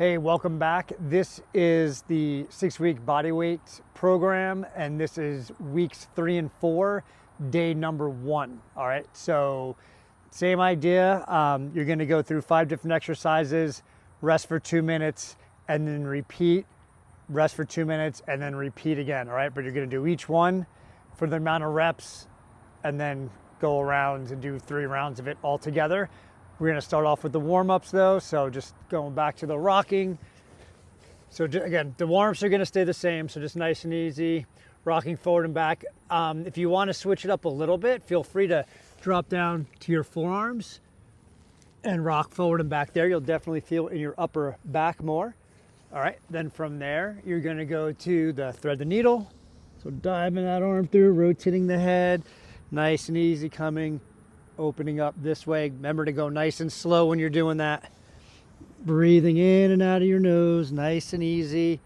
Hey, welcome back. This is the 6-week bodyweight program, and this is weeks 3 and 4, day number 1. All right, so same idea. You're going to go through 5 different exercises, rest for 2 minutes, and then repeat, rest for 2 minutes, and then repeat again. All right, but you're going to do each one for the amount of reps, and then go around and do 3 rounds of it all together. We're going to start off with the warm-ups though, so just going back to the rocking. So again, the warm-ups are going to stay the same, so just nice and easy, rocking forward and back. If you want to switch it up a little bit, feel free to drop down to your forearms and rock forward and back there. You'll definitely feel in your upper back more. All right, then from there, you're going to go to the thread the needle. So diving that arm through, rotating the head, nice and easy coming. Opening up this way. Remember to go nice and slow when you're doing that. Breathing in and out of your nose, nice and easy.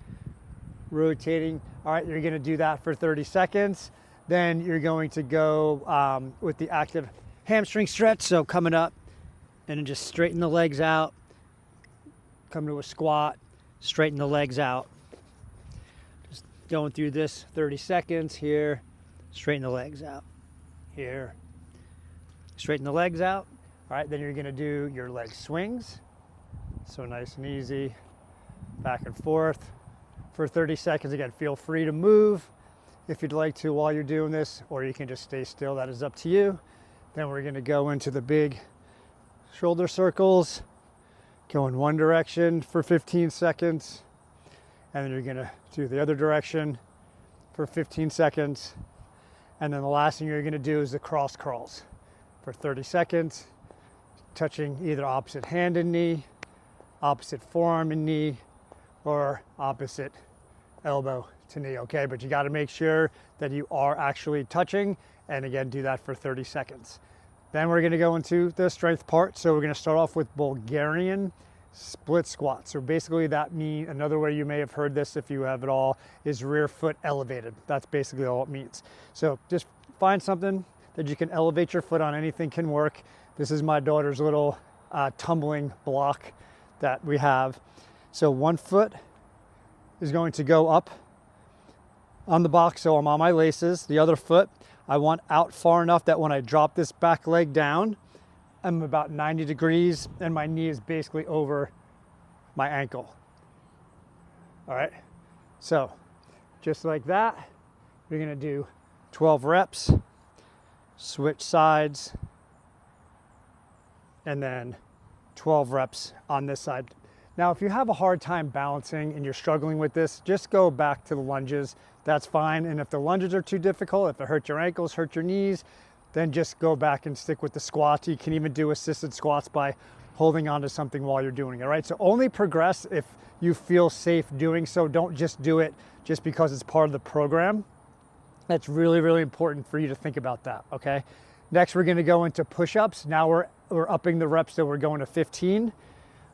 Rotating. All right, you're going to do that for 30 seconds. Then you're going to go with the active hamstring stretch. So coming up and then just straighten the legs out. Come to a squat, straighten the legs out. Just going through this 30 seconds here. Straighten the legs out. Here. Straighten the legs out. All right, then you're going to do your leg swings. So nice and easy, back and forth for 30 seconds. Again, feel free to move if you'd like to while you're doing this, or you can just stay still. That is up to you. Then we're going to go into the big shoulder circles, go in one direction for 15 seconds, and then you're going to do the other direction for 15 seconds. And then the last thing you're going to do is the cross crawls for 30 seconds, touching either opposite hand and knee, opposite forearm and knee, or opposite elbow to knee, okay? But you got to make sure that you are actually touching, and again, do that for 30 seconds. Then we're going to go into the strength part. So we're going to start off with Bulgarian Split Squats. So basically that means, another way you may have heard this if you have it all, is rear foot elevated. That's basically all it means. So just find something that you can elevate your foot on. Anything can work. This is my daughter's little tumbling block that we have. So one foot is going to go up on the box, so I'm on my laces. The other foot I want out far enough that when I drop this back leg down, I'm about 90 degrees and my knee is basically over my ankle. All right, so just like that, you're gonna do 12 reps, switch sides, and then 12 reps on this side. Now, if you have a hard time balancing and you're struggling with this, just go back to the lunges. That's fine. And if the lunges are too difficult, if it hurts your ankles, hurt your knees, then just go back and stick with the squats. You can even do assisted squats by holding onto something while you're doing it, right? So only progress if you feel safe doing so. Don't just do it just because it's part of the program. That's really, really important for you to think about that, okay? Next, we're gonna go into push-ups. Now we're upping the reps, so we're going to 15.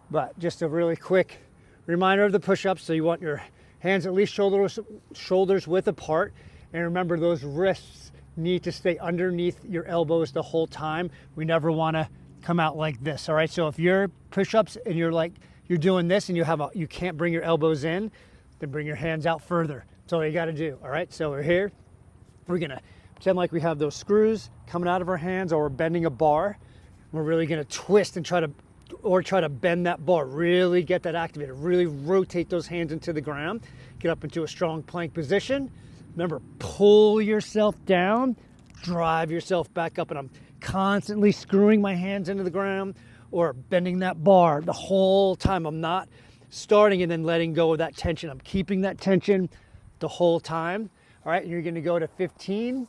But just a really quick reminder of the push-ups. So you want your hands at least shoulders width apart. And remember, those wrists need to stay underneath your elbows the whole time. We never wanna come out like this, all right? So if you're push-ups and you're doing this and you can't bring your elbows in, then bring your hands out further. That's all you gotta do, all right? So we're here. We're gonna pretend like we have those screws coming out of our hands, or we're bending a bar. We're really gonna twist and try to bend that bar, really get that activated, really rotate those hands into the ground, get up into a strong plank position. Remember, pull yourself down, drive yourself back up, and I'm constantly screwing my hands into the ground or bending that bar the whole time. I'm not starting and then letting go of that tension. I'm keeping that tension the whole time. All right, you're gonna go to 15.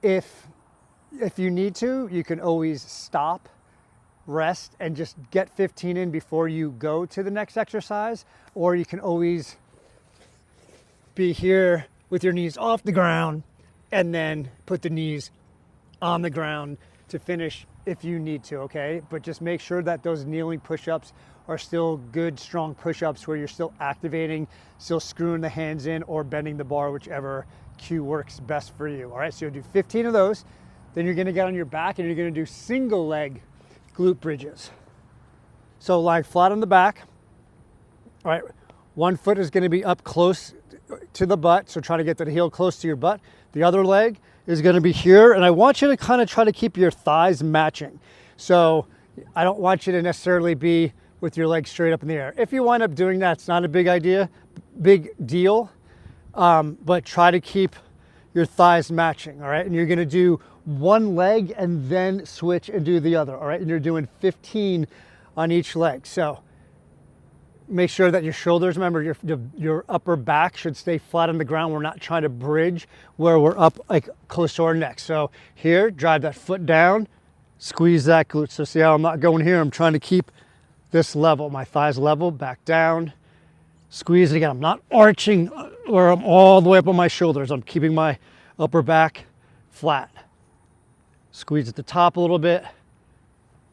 If you need to, you can always stop, rest, and just get 15 in before you go to the next exercise, or you can always be here with your knees off the ground and then put the knees on the ground to finish if you need to, okay? But just make sure that those kneeling push-ups are still good, strong push-ups where you're still activating, still screwing the hands in or bending the bar, whichever cue works best for you. All right, so you'll do 15 of those. Then you're gonna get on your back and you're gonna do single leg glute bridges. So lie flat on the back, All right, one foot is gonna be up close to the butt, so try to get the heel close to your butt. The other leg is gonna be here, and I want you to kind of try to keep your thighs matching. So I don't want you to necessarily be with your legs straight up in the air. If you wind up doing that, it's not a big deal, but try to keep your thighs matching, all right? And you're gonna do one leg and then switch and do the other, all right? And you're doing 15 on each leg. So make sure that your shoulders, remember your upper back should stay flat on the ground. We're not trying to bridge where we're up like close to our neck. So here, drive that foot down, squeeze that glute. So see how I'm not going here, I'm trying to keep this level, my thighs level, back down, squeeze it again. I'm not arching where I'm all the way up on my shoulders. I'm keeping my upper back flat. Squeeze at the top a little bit. All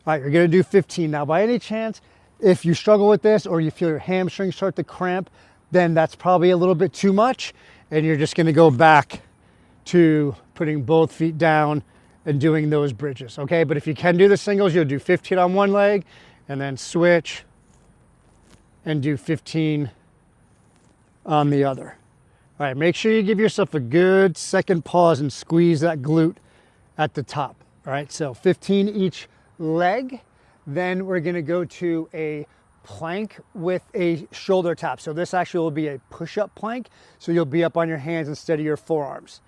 right, you're gonna do 15. Now, by any chance, if you struggle with this or you feel your hamstrings start to cramp, then that's probably a little bit too much, and you're just gonna go back to putting both feet down and doing those bridges, okay? But if you can do the singles, you'll do 15 on one leg and then switch and do 15 on the other. All right, make sure you give yourself a good second pause and squeeze that glute at the top. All right, so 15 each leg. Then we're gonna go to a plank with a shoulder tap. So this actually will be a push-up plank. So you'll be up on your hands instead of your forearms.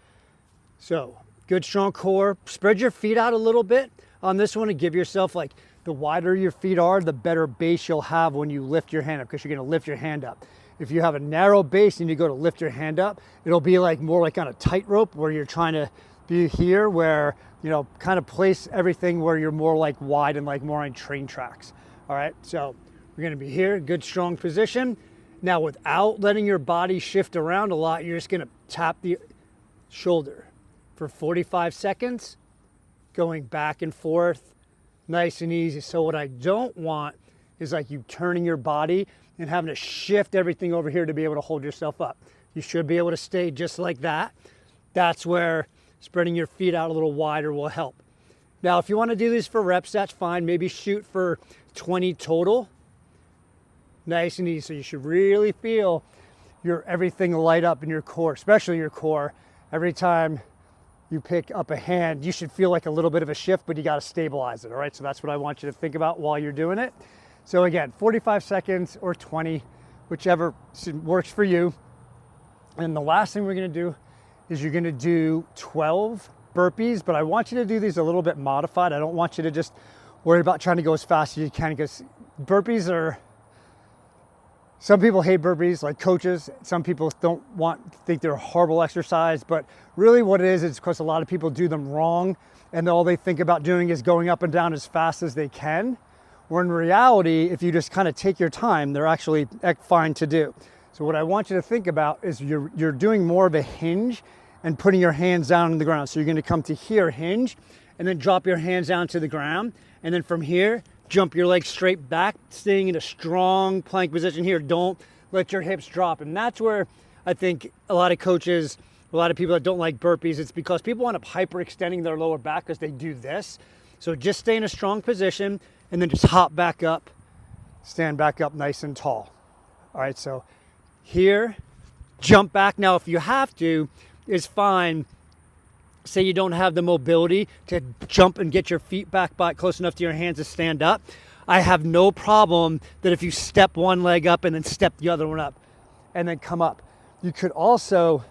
So good strong core. Spread your feet out a little bit on this one and give yourself, like, the wider your feet are, the better base you'll have when you lift your hand up, because you're gonna lift your hand up. If you have a narrow base and you go to lift your hand up, it'll be like more like on a tightrope where you're trying to be here, where, you know, kind of place everything where you're more like wide and like more on train tracks. All right, so we're gonna be here, good strong position. Now, without letting your body shift around a lot, you're just gonna tap the shoulder for 45 seconds, going back and forth, nice and easy. So what I don't want is like you turning your body and having to shift everything over here to be able to hold yourself up. You should be able to stay just like that. That's where spreading your feet out a little wider will help. Now, if you want to do these for reps, that's fine. Maybe shoot for 20 total. Nice and easy. So you should really feel everything light up in your core, especially your core. Every time you pick up a hand, you should feel like a little bit of a shift, but you got to stabilize it. All right, so that's what I want you to think about while you're doing it. So again, 45 seconds or 20, whichever works for you. And the last thing we're going to do is you're going to do 12 burpees, but I want you to do these a little bit modified. I don't want you to just worry about trying to go as fast as you can, because burpees are, some people hate burpees, like coaches. Some people think they're a horrible exercise, but really what it is because a lot of people do them wrong, and all they think about doing is going up and down as fast as they can. Where in reality, if you just kind of take your time, they're actually fine to do. So what I want you to think about is you're doing more of a hinge and putting your hands down on the ground. So you're gonna come to here, hinge, and then drop your hands down to the ground. And then from here, jump your legs straight back, staying in a strong plank position here. Don't let your hips drop. And that's where I think a lot of coaches, a lot of people that don't like burpees, it's because people end up hyperextending their lower back because they do this. So just stay in a strong position and then just hop back up, stand back up nice and tall. All right, so here, jump back. Now, if you have to, it's fine. Say you don't have the mobility to jump and get your feet back close enough to your hands to stand up. I have no problem that if you step one leg up and then step the other one up and then come up. You could also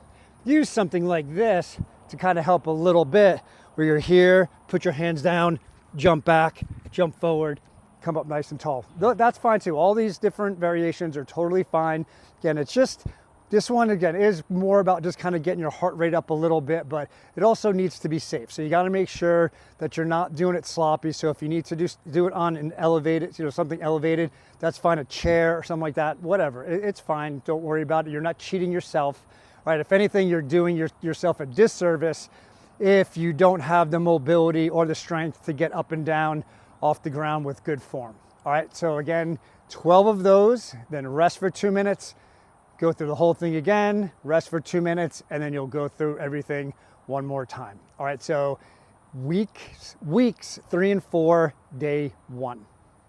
use something like this to kind of help a little bit, where you're here, put your hands down, jump back, jump forward, come up nice and tall. That's fine too. All these different variations are totally fine. Again, it's just, this one again is more about just kind of getting your heart rate up a little bit, but it also needs to be safe. So you got to make sure that you're not doing it sloppy. So if you need to do it on an elevated, something elevated, that's fine, a chair or something like that, whatever. It's fine. Don't worry about it. You're not cheating yourself, right? If anything, you're doing yourself a disservice if you don't have the mobility or the strength to get up and down off the ground with good form. All right, so again, 12 of those, then rest for 2 minutes, go through the whole thing again, rest for 2 minutes, and then you'll go through everything one more time. All right, so weeks 3 and 4, day 1.